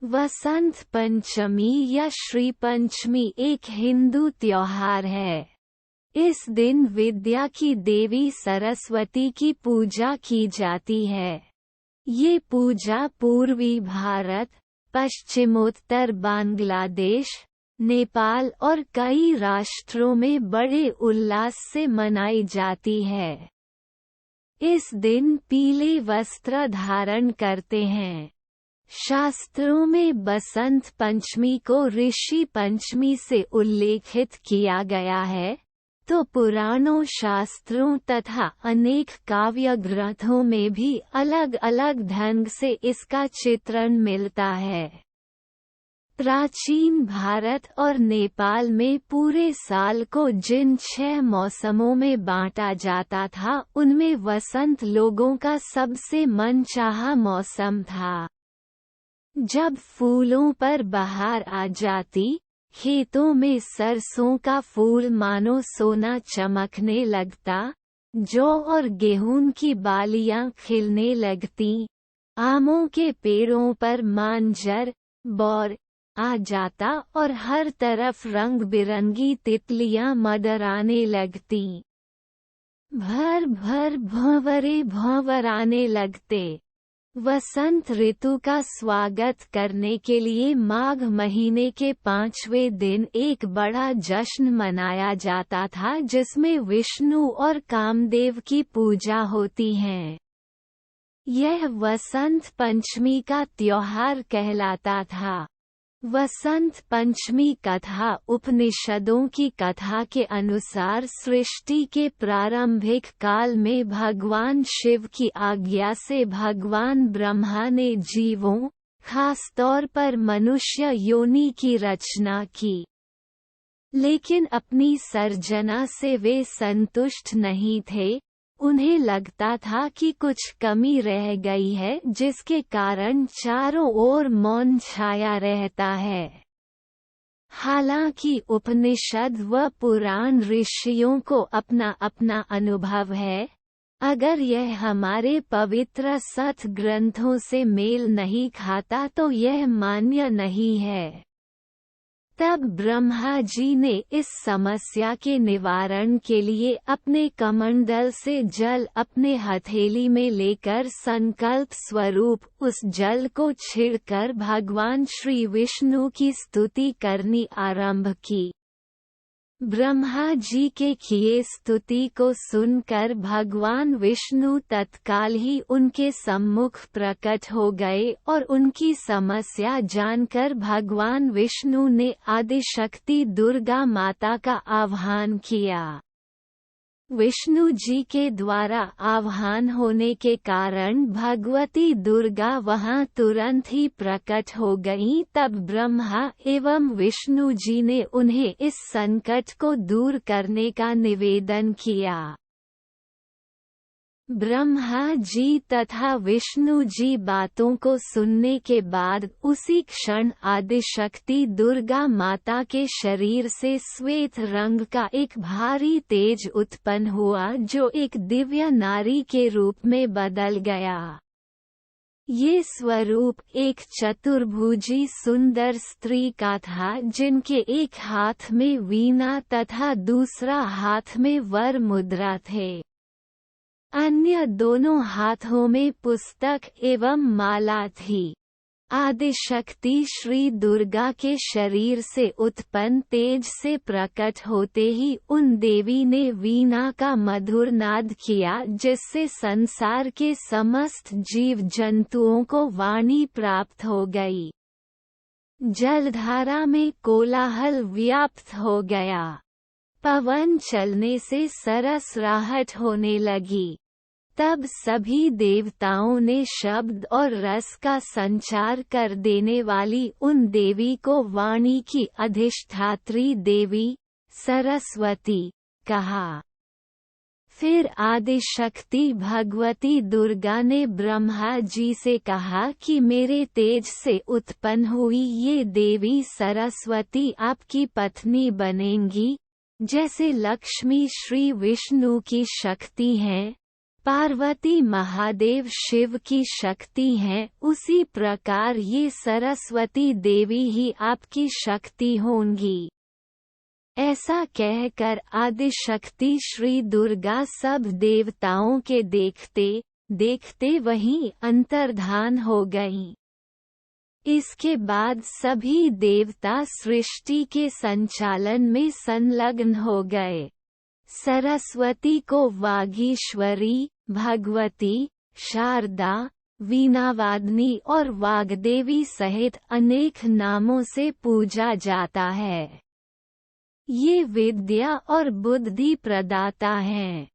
वसंत पंचमी या श्री पंचमी एक हिंदू त्योहार है। इस दिन विद्या की देवी सरस्वती की पूजा की जाती है। ये पूजा पूर्वी भारत, पश्चिमोत्तर बांग्लादेश, नेपाल और कई राष्ट्रों में बड़े उल्लास से मनाई जाती है। इस दिन पीले वस्त्र धारण करते हैं। शास्त्रों में बसंत पंचमी को ऋषि पंचमी से उल्लेखित किया गया है, तो पुराणों, शास्त्रों तथा अनेक काव्य ग्रंथों में भी अलग अलग ढंग से इसका चित्रण मिलता है। प्राचीन भारत और नेपाल में पूरे साल को जिन 6 मौसमों में बांटा जाता था, उनमें वसंत लोगों का सबसे मनचाहा मौसम था। जब फूलों पर बहार आ जाती, खेतों में सरसों का फूल मानो सोना चमकने लगता, जौ और गेहूं की बालियां खिलने लगती, आमों के पेड़ों पर मांझर, बौर आ जाता और हर तरफ रंग बिरंगी तितलियां मडराने लगती। भर भर भंवरे भंवराने लगते। वसंत ऋतु का स्वागत करने के लिए माघ महीने के 5वें दिन एक बड़ा जश्न मनाया जाता था, जिसमें विष्णु और कामदेव की पूजा होती है। यह वसंत पंचमी का त्योहार कहलाता था। वसंत पंचमी कथा उपनिषदों की कथा के अनुसार सृष्टि के प्रारंभिक काल में भगवान शिव की आज्ञा से भगवान ब्रह्मा ने जीवों, खासतौर पर मनुष्य योनि की रचना की। लेकिन अपनी सर्जना से वे संतुष्ट नहीं थे। उन्हें लगता था कि कुछ कमी रह गई है, जिसके कारण चारों ओर मौन छाया रहता है। हालांकि उपनिषद व पुराण ऋषियों को अपना अपना अनुभव है, अगर यह हमारे पवित्र सत ग्रंथों से मेल नहीं खाता तो यह मान्य नहीं है। तब ब्रह्मा जी ने इस समस्या के निवारण के लिए अपने कमंडल से जल अपने हथेली में लेकर संकल्प स्वरूप उस जल को छिड़कर भगवान श्री विष्णु की स्तुति करनी आरंभ की। ब्रह्मा जी के किए स्तुति को सुनकर भगवान विष्णु तत्काल ही उनके सम्मुख प्रकट हो गए और उनकी समस्या जानकर भगवान विष्णु ने आदिशक्ति दुर्गा माता का आह्वान किया। विष्णु जी के द्वारा आह्वान होने के कारण भगवती दुर्गा वहां तुरंत ही प्रकट हो गईं। तब ब्रह्मा एवं विष्णु जी ने उन्हें इस संकट को दूर करने का निवेदन किया। ब्रह्मा जी तथा विष्णु जी बातों को सुनने के बाद उसी क्षण आदिशक्ति दुर्गा माता के शरीर से श्वेत रंग का एक भारी तेज उत्पन्न हुआ, जो एक दिव्य नारी के रूप में बदल गया। ये स्वरूप एक चतुर्भुजी सुंदर स्त्री का था, जिनके एक हाथ में वीणा तथा दूसरा हाथ में वर मुद्रा थे। अन्य दोनों हाथों में पुस्तक एवं माला थी। आदिशक्ति श्री दुर्गा के शरीर से उत्पन्न तेज से प्रकट होते ही उन देवी ने वीणा का मधुर नाद किया, जिससे संसार के समस्त जीव जंतुओं को वाणी प्राप्त हो गई। जलधारा में कोलाहल व्याप्त हो गया। पवन चलने से सरसराहट होने लगी। तब सभी देवताओं ने शब्द और रस का संचार कर देने वाली उन देवी को वाणी की अधिष्ठात्री देवी सरस्वती कहा। फिर आदिशक्ति भगवती दुर्गा ने ब्रह्मा जी से कहा कि मेरे तेज से उत्पन्न हुई ये देवी सरस्वती आपकी पत्नी बनेंगी। जैसे लक्ष्मी श्री विष्णु की शक्ति हैं, पार्वती महादेव शिव की शक्ति हैं, उसी प्रकार ये सरस्वती देवी ही आपकी शक्ति होंगी। ऐसा कहकर आदिशक्ति श्री दुर्गा सब देवताओं के देखते देखते वहीं अंतर्धान हो गईं। इसके बाद सभी देवता सृष्टि के संचालन में संलग्न हो गए। सरस्वती को वागीश्वरी, भगवती, शारदा, वीणावादिनी और वाग्देवी सहित अनेक नामों से पूजा जाता है। ये विद्या और बुद्धि प्रदाता हैं।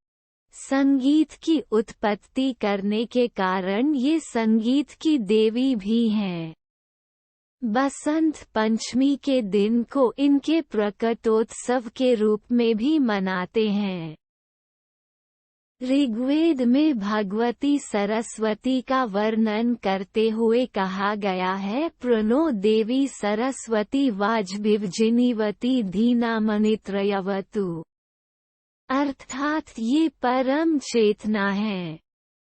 संगीत की उत्पत्ति करने के कारण ये संगीत की देवी भी हैं। बसंत पंचमी के दिन को इनके प्रकटोत्सव के रूप में भी मनाते हैं। ऋग्वेद में भगवती सरस्वती का वर्णन करते हुए कहा गया है, प्रणो देवी सरस्वती वाजभिवजिनीवती धीनामनित्रयवतु। अर्थात ये परम चेतना है।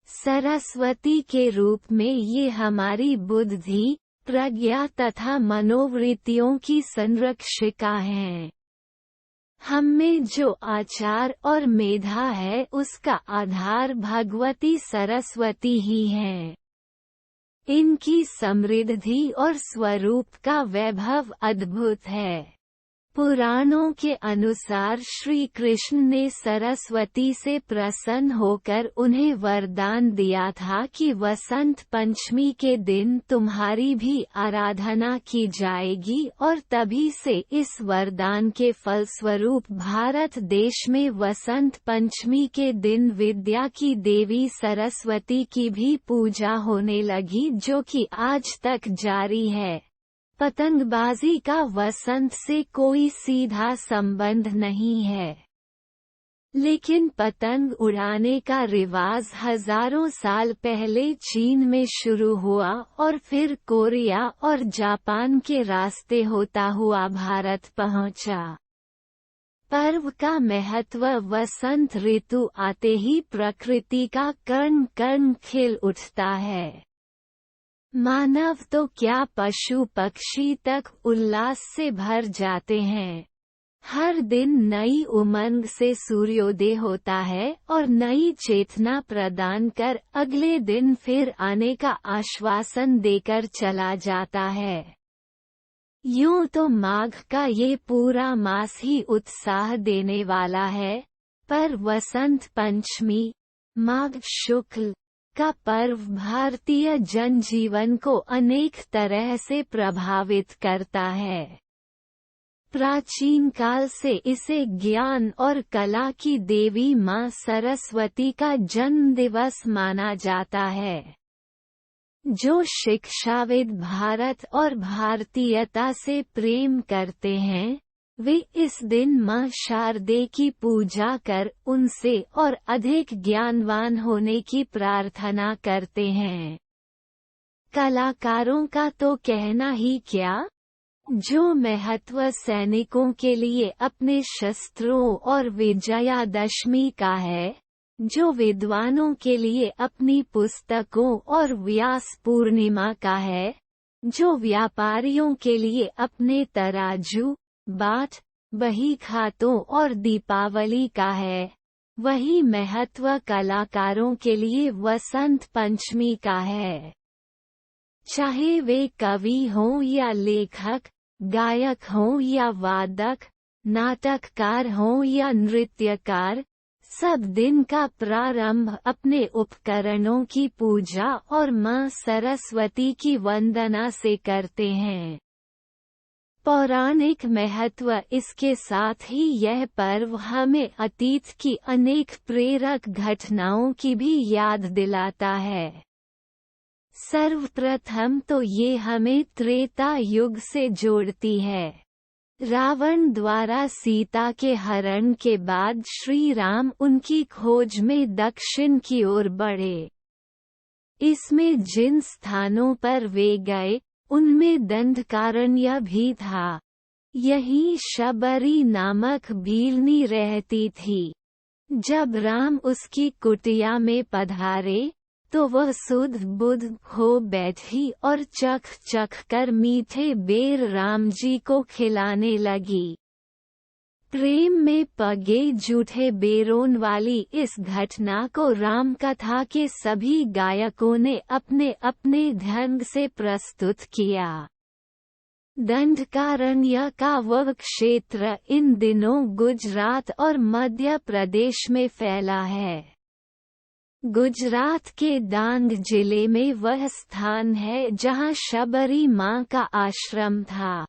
सरस्वती के रूप में ये हमारी बुद्धि, प्रज्ञा तथा मनोवृत्तियों की संरक्षिका हैं। हम में जो आचार और मेधा है उसका आधार भगवती सरस्वती ही है। इनकी समृद्धि और स्वरूप का वैभव अद्भुत है। पुराणों के अनुसार श्री कृष्ण ने सरस्वती से प्रसन्न होकर उन्हें वरदान दिया था कि वसंत पंचमी के दिन तुम्हारी भी आराधना की जाएगी, और तभी से इस वरदान के फलस्वरूप भारत देश में वसंत पंचमी के दिन विद्या की देवी सरस्वती की भी पूजा होने लगी, जो कि आज तक जारी है। पतंगबाजी का वसंत से कोई सीधा संबंध नहीं है, लेकिन पतंग उड़ाने का रिवाज हजारों साल पहले चीन में शुरू हुआ और फिर कोरिया और जापान के रास्ते होता हुआ भारत पहुंचा। पर्व का महत्व वसंत ऋतु आते ही प्रकृति का कण कण खिल उठता है। मानव तो क्या पशु पक्षी तक उल्लास से भर जाते हैं। हर दिन नई उमंग से सूर्योदय होता है और नई चेतना प्रदान कर अगले दिन फिर आने का आश्वासन देकर चला जाता है। यूं तो माघ का ये पूरा मास ही उत्साह देने वाला है, पर वसंत पंचमी, माघ शुक्ल का पर्व भारतीय जनजीवन को अनेक तरह से प्रभावित करता है। प्राचीन काल से इसे ज्ञान और कला की देवी मां सरस्वती का जन्म दिवस माना जाता है। जो शिक्षाविद भारत और भारतीयता से प्रेम करते हैं, वे इस दिन मां शारदे की पूजा कर उनसे और अधिक ज्ञानवान होने की प्रार्थना करते हैं। कलाकारों का तो कहना ही क्या, जो महत्व सैनिकों के लिए अपने शस्त्रों और विजयादशमी का है, जो विद्वानों के लिए अपनी पुस्तकों और व्यास पूर्णिमा का है, जो व्यापारियों के लिए अपने तराजू, बाट, बही खातों और दीपावली का है, वही महत्व कलाकारों के लिए वसंत पंचमी का है। चाहे वे कवि हों या लेखक, गायक हों या वादक, नाटककार हों या नृत्यकार, सब दिन का प्रारंभ अपने उपकरणों की पूजा और मां सरस्वती की वंदना से करते हैं। पौराणिक महत्व इसके साथ ही यह पर्व हमें अतीत की अनेक प्रेरक घटनाओं की भी याद दिलाता है। सर्वप्रथम तो ये हमें त्रेता युग से जोड़ती है। रावण द्वारा सीता के हरण के बाद श्री राम उनकी खोज में दक्षिण की ओर बढ़े। इसमें जिन स्थानों पर वे गए, उनमें दंडकारण्य भी था। यही शबरी नामक भीलनी रहती थी। जब राम उसकी कुटिया में पधारे, तो वह सुध बुध हो बैठी और चख चख कर मीठे बेर राम जी को खिलाने लगी। प्रेम में पगे जूठे बेरों वाली इस घटना को राम कथा के सभी गायकों ने अपने अपने ढंग से प्रस्तुत किया। दंडकारण्य का वह क्षेत्र इन दिनों गुजरात और मध्य प्रदेश में फैला है। गुजरात के डांग जिले में वह स्थान है जहाँ शबरी माँ का आश्रम था।